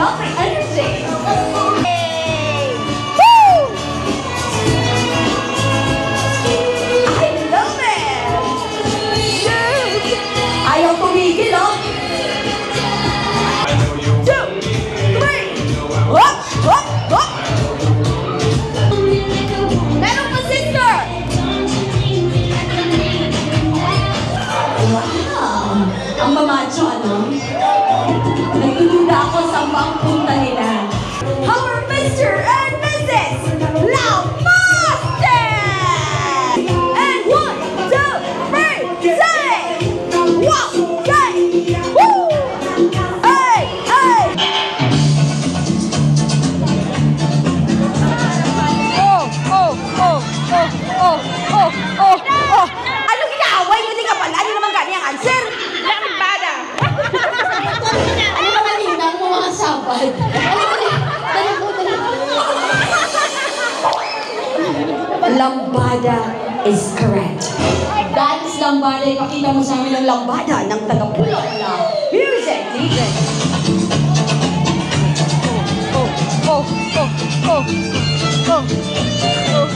love my energy. Hey! Woo! I love it! Ayaw tumigil, oh! 2, 3! Hop! Hop! Hop! Meron pa, sister! Wow! Ang mamacho, ano? Nagdududa ako sa mga punta nila. Our Mr. and Mrs. Lambaste! And 1, 2, 3, say! Wow! Say! Woo! Hey! Hey! Oh! Oh! Oh! Oh! Oh! Oh! Oh! Oh! Ano ginaaway mo? Hindi ka pala. Ano naman ganyang answer? Lambada! Ano naman hinang mo mga sabad? Lambada is correct. Dance lambada. Ipakita mo sa amin ang lambada ng taga-Pula-Pula. Music, DJ. Oh, oh, oh, oh, oh, oh.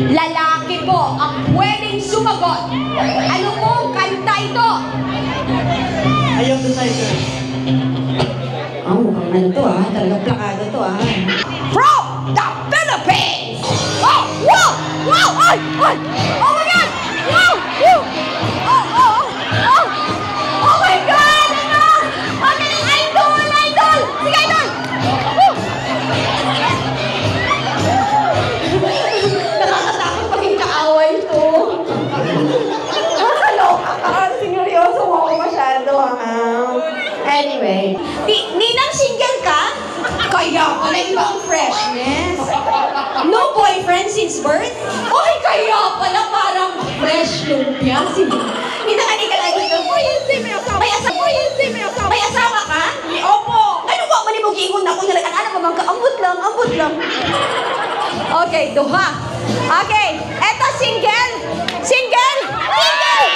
Lalaki po ang pwedeng sumagot. Ano pong kanta ito? Ayaw to tayo, sir. Oh, mukhang ano to ah. Talagang plakado to ah. From the Philippines! Oh! Wow! Wow! Ay! Ay! Oh my God! Wow! Woo! Oh! Oh! Oh! Oh! Oh my God! Ano? Oh, idol! Idol! Sige, idol! Woo! Nakakatakot paging kaaway to. Nakakaloka ka. Seryoso mo ako masyado ha. Anyway, Ninang single ka? Kaya pala ibang freshness. No boyfriend since birth? Oy, kaya pala parang fresh lumpia. Ninang, ka lagi ka. May asawa ka? Opo. Ano ba? Manibog-ingon na ako. Nalakan-anak mo bang ambot lang, ambot lang. Okay, duha. Okay, eto single. Single! Single!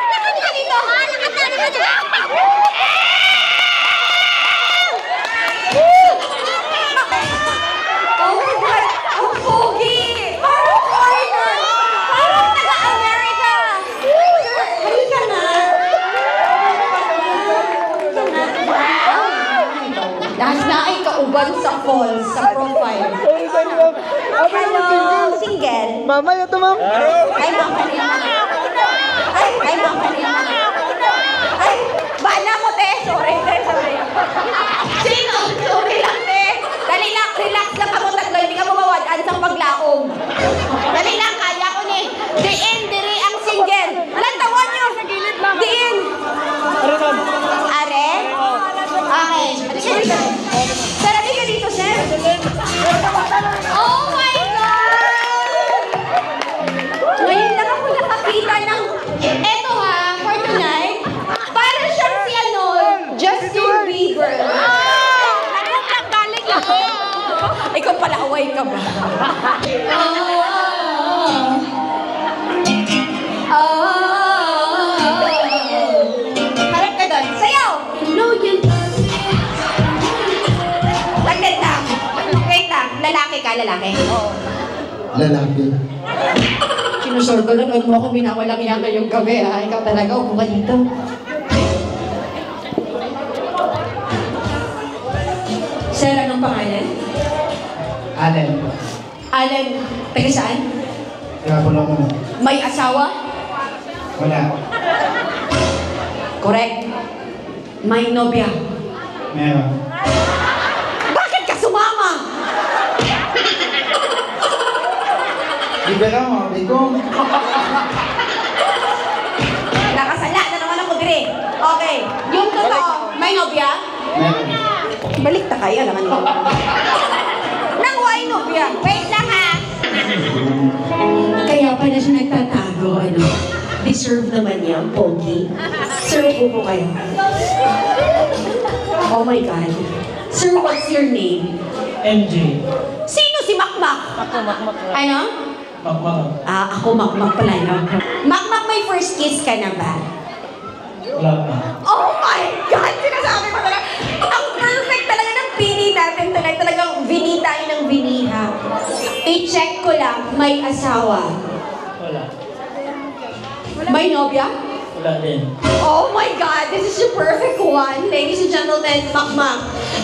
Lakad ka dito, ha? Lakad na dito. Oh my God! Ang pogi! Parang foreigner! Parang taga-America! Halika na! Lahat na ay kauban sa falls, sa profile. Hello! Single? Mama, ito ma'am. Ay, mama niya. Ay, mama niya. Ay, bana mo, te. Sorry, te. Sorry. Sino? Sorry lang, te. Dali lang, relax lang ka mo tatlo. Hindi ka mawawadaan sa paglaom. Dali lang, kaya ko ni. Diin, diri ang single. Alam, tawan nyo. Diin. Ano ma'am? Are? Okay. Sir, hindi ka dito, sir. Oh my God! Ngayon lang ako nakakita ng... Eto ha, for tonight, para siyang si ano, Justin Bieber. Galing ako. Ikaw pala, away ka ba? Harap ka doon. Sayaw! No, yun. Lagdag lang. Wait lang. Lalaki ka, lalaki? Oo. Lalaki. Sinusor ko lang, huwag mo ako binawalang yan ngayong gabi, ha? Ikaw talaga, upo ka dito. Sir, anong pangalan? Allen. Alan, taga saan? Kaya ko lang mo. May asawa? Wala. Correct. May nobya. Meron. Bakit ka sumama? Libera mo, Biko. Nakasala na naman ako, dire. Okay. Yung totoo, may nobya? Meron. Balik ta kayo naman mo. Nang why nobya? Wait lang ha. Kaya pala siya nagtatago, ano? Deserve naman niya, pogi. Sir, upo kayo. Oh my God. Sir, what's your name? MJ. Sino si Makmak? Ako, Makmak. Ano? Makmak. Ako Makmak pala yun. Makmak, may first kiss ka na ba? Wala pa. Oh my God! Sinasabi mo talaga. Ang may asawa? Wala. May nobya? Wala din. Oh my God, this is your perfect one. Ladies and gentlemen, Makmak.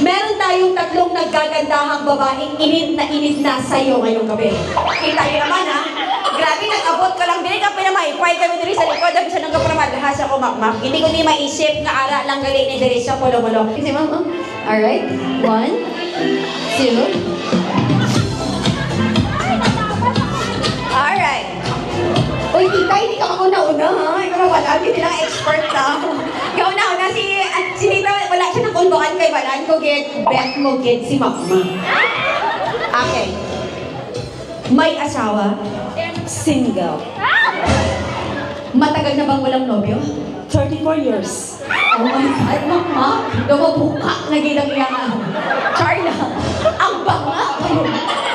Meron tayong tatlong naggagandahang babaeng init na sa'yo ngayong gabi. Kita niyo naman ha. Grabe, nag-abot ko lang. Dili ka pinamaipay kami diri sa likod. Dabi sa nangga pramadahas ako, Makmak. Hindi ko di maisip nga ara lang gali ni diri sa polo-polo. Kasi ma'am, alright. 1, 2. Alright. Uy, tita, hindi ka mauna-una, ha? Ikaw wala, hindi lang expert na. Ikaw na-una, si tita, wala siya nakundukan kay Balan ko, get bet mo, get si Makma. Okay. May asawa? Single. Matagal na bang walang nobyo? 34 years. Oh my God, Makma. Lumabuka na gilang iyangan. Charla, ang banga.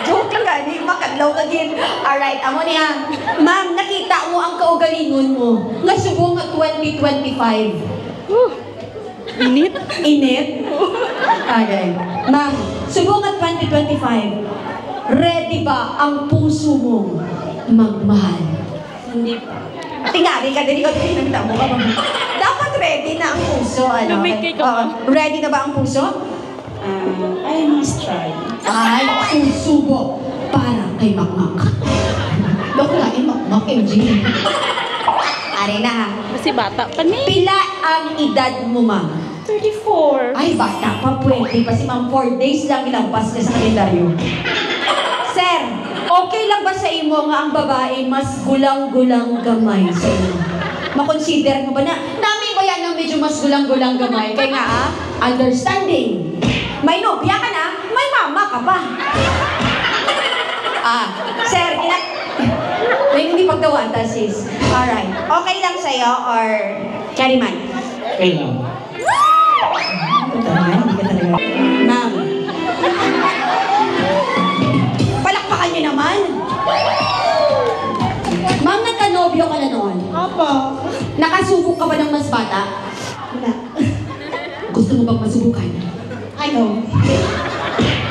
Joke lang gani, makadlaw ka gin. Alright, amo niya. Ma'am, nakita mo ang kaugalingon mo. Nga subong nga 2025. Init? Init? Okay. Ma'am, subong nga 2025. Ready ba ang puso mo magmahal? Hindi pa. Tingali ka din, ikaw din ang mo ka. Dapat ready na ang puso. Ano? Lumikay ka. Ready na ba ang puso? I must try. Ay, susubo para kay Makmak. Lokulain Makmak, MG. Ari na ha. Kasi bata pa ni. Pila ang edad mo, ma'am? 34. Ay, bata pa, pwede pa si ma'am. 4 days lang ilampas niya sa kalendaryo. Sir, okay lang ba sa imo nga ang babae mas gulang-gulang gamay sa iyo? Makonsider mo ba na, namin ba yan na medyo mas gulang-gulang gamay? Kaya nga understanding. May nobya ka na, may mama ka pa. Sir, may hindi pagdawanta, sis. Alright. Okay lang sa'yo or Kariman? Okay lang. Hindi ka talaga. Ma'am. Palakpakan niyo naman. Ma'am, nagka-nobyo ka na noon? Opo. Nakasubok ka ba ng mas bata? Wala. Gusto mo bang masubukan? Ayaw.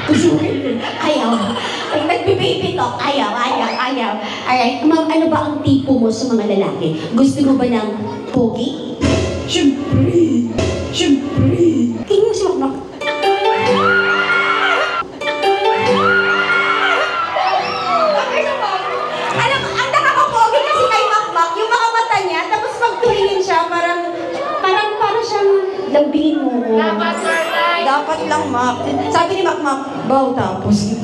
Susubukin. Ayaw. Ay, nagbibaby talk. Ayaw. Alright, ma'am, ano ba ang tipo mo sa mga lalaki? Gusto mo ba ng pogi? Siyempre. Tingin mo si Makmak. Alam mo, ang nakakapogi kasi kay Makmak, yung mga mata niya, tapos pag tumingin siya, parang siyang lambingin mo. Dapat lang, Mak. Sabi ni Makmak, baw tapos.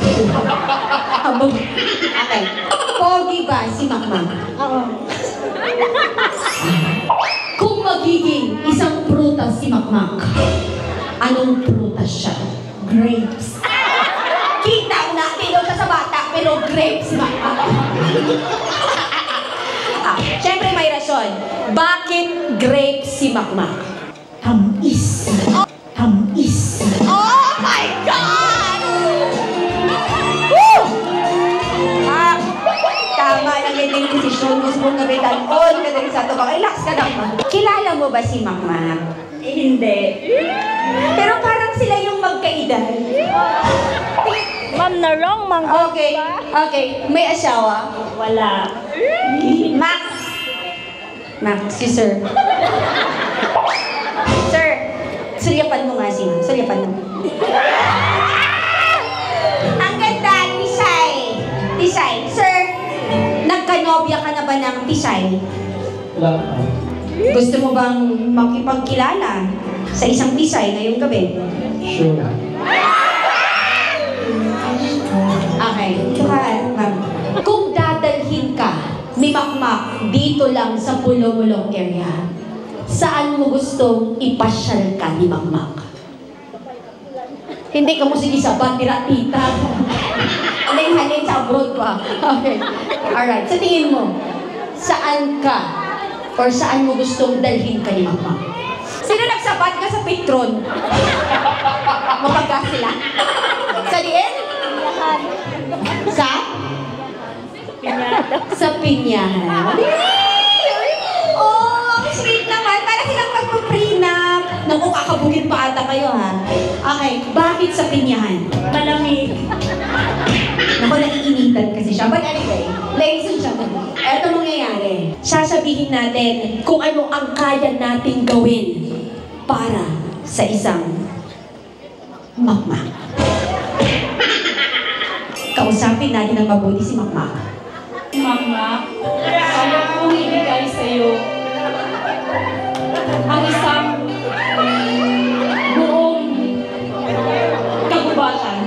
Habang, okay. Pogi ba si Makmak? Oo. Kung magiging isang prutas si Makmak, anong prutas siya? Grapes. Kita mo na, tilo siya sa bata, pero grapes si Makmak. Siyempre may rason. Bakit grapes si Makmak? Tamis. Oh my God! Woo! Tama lang yung desisyon mo sa mga kapitan. All ka din sa tubang. Relax ka lang, ma. Kilala mo ba si Makmak? Hindi. Pero parang sila yung magkaedad. Ma'am na wrong, mangga. Okay. May asawa? Wala. Max, si Sir. Sir, sulyapan mo nga si Ma'am. Sulyapan mo. Ang ganda, Tisay. Sir, nagkanobya ka na ba ng Tisay? Wala pa. Gusto mo bang makipagkilala sa isang Tisay ngayong gabi? Sure. Okay. Ma'am. Kung dadalhin ka ni Makmak dito lang sa Pulo-Mulong area, saan mo gustong ipasyal ka ni Makmak? Hindi ka mo sige sa bandira, tita. Halin sa abroad pa. Okay. Alright. Sa tingin mo, saan ka or saan mo gustong dalhin ka ni Makmak? Sino nagsabat ka sa Petron? Mabagas sila? Sa diin? Sa? Sa Pinyahan. Oh, ang sweet naman. Para silang magpa-prenup. Naku, kakabugin pa ata kayo, ha? Okay, bakit sa Pinyahan? Malamig. Naku, naiinit Makukulitan kasi siya. But anyway, ladies and gentlemen, eto mangyayari. Sasabihin natin kung ano ang kaya nating gawin para sa isang makmak. Kausapin natin ang mabuti si makmak. Mama, kaya kong ibigay sa'yo ang isang buong kagubatan.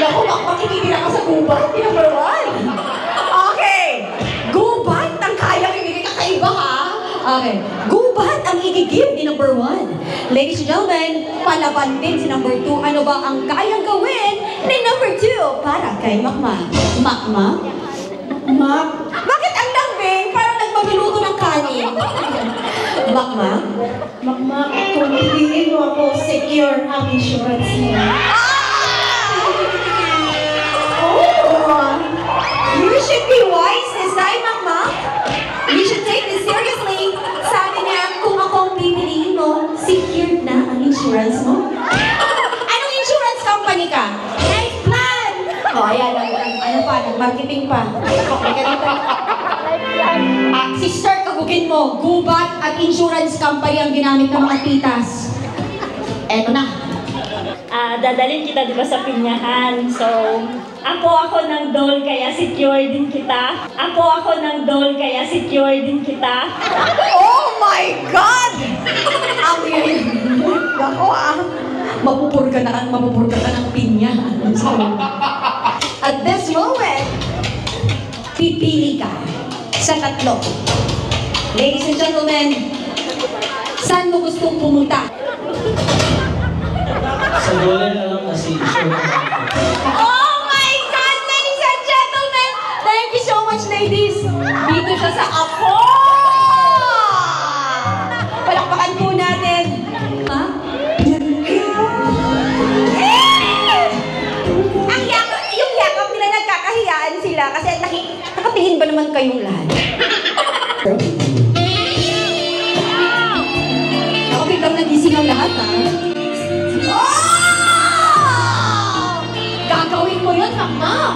Naku, makmak, ikikira ka sa gubat. Number one. Okay. Gubat ang kayang ibigay. Kakaiba ha? Okay. Gubat ang i-give ni number one. Ladies and gentlemen, palaban din si number two. Ano ba ang kayang gawin ni number two para kay makmak? Makmak? Mak? Bakit ang lambing? Parang nagmabiluto ng kanin. Makmak? Makmak, kung piliin mo ako, secure ang insurance mo. Oh, you should be wise this time, Makmak. You should take this seriously. Sabi niya, kung ako ang pipiliin mo, secured na ang insurance mo. Anong insurance company ka? Life Plan! Oh, ayan, ano pa, nag-marketing pa. Halika dito. Sister, kabugin mo, gubat at insurance company ang ginamit ng mga titas. Eto na. Dadalhin kita di ba sa pinyahan. So, ako ng doll kaya secure din kita. Ako ng doll kaya secure din kita. Oh my God! Ang yun. Ako mapupurga ka ng pinya. So, at this moment, pipili ka sa tatlo. Ladies and gentlemen, saan mo gustong pumunta? Sa dole na lang kasi sure. Oh my God, ladies and gentlemen! Thank you so much, ladies! Dito siya sa Apo! Palakpakan po natin. Ha? Ang yakap, yung yakap nila nagkakahiyaan sila kasi nakatingin ba naman kayong lahat? Ako biglang nagising ang lahat, ha? Oh! Gagawin mo yun, Makmak!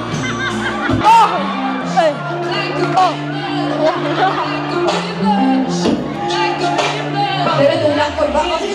Oh! Ay! Oh! Pero tulak ko ba? Kasi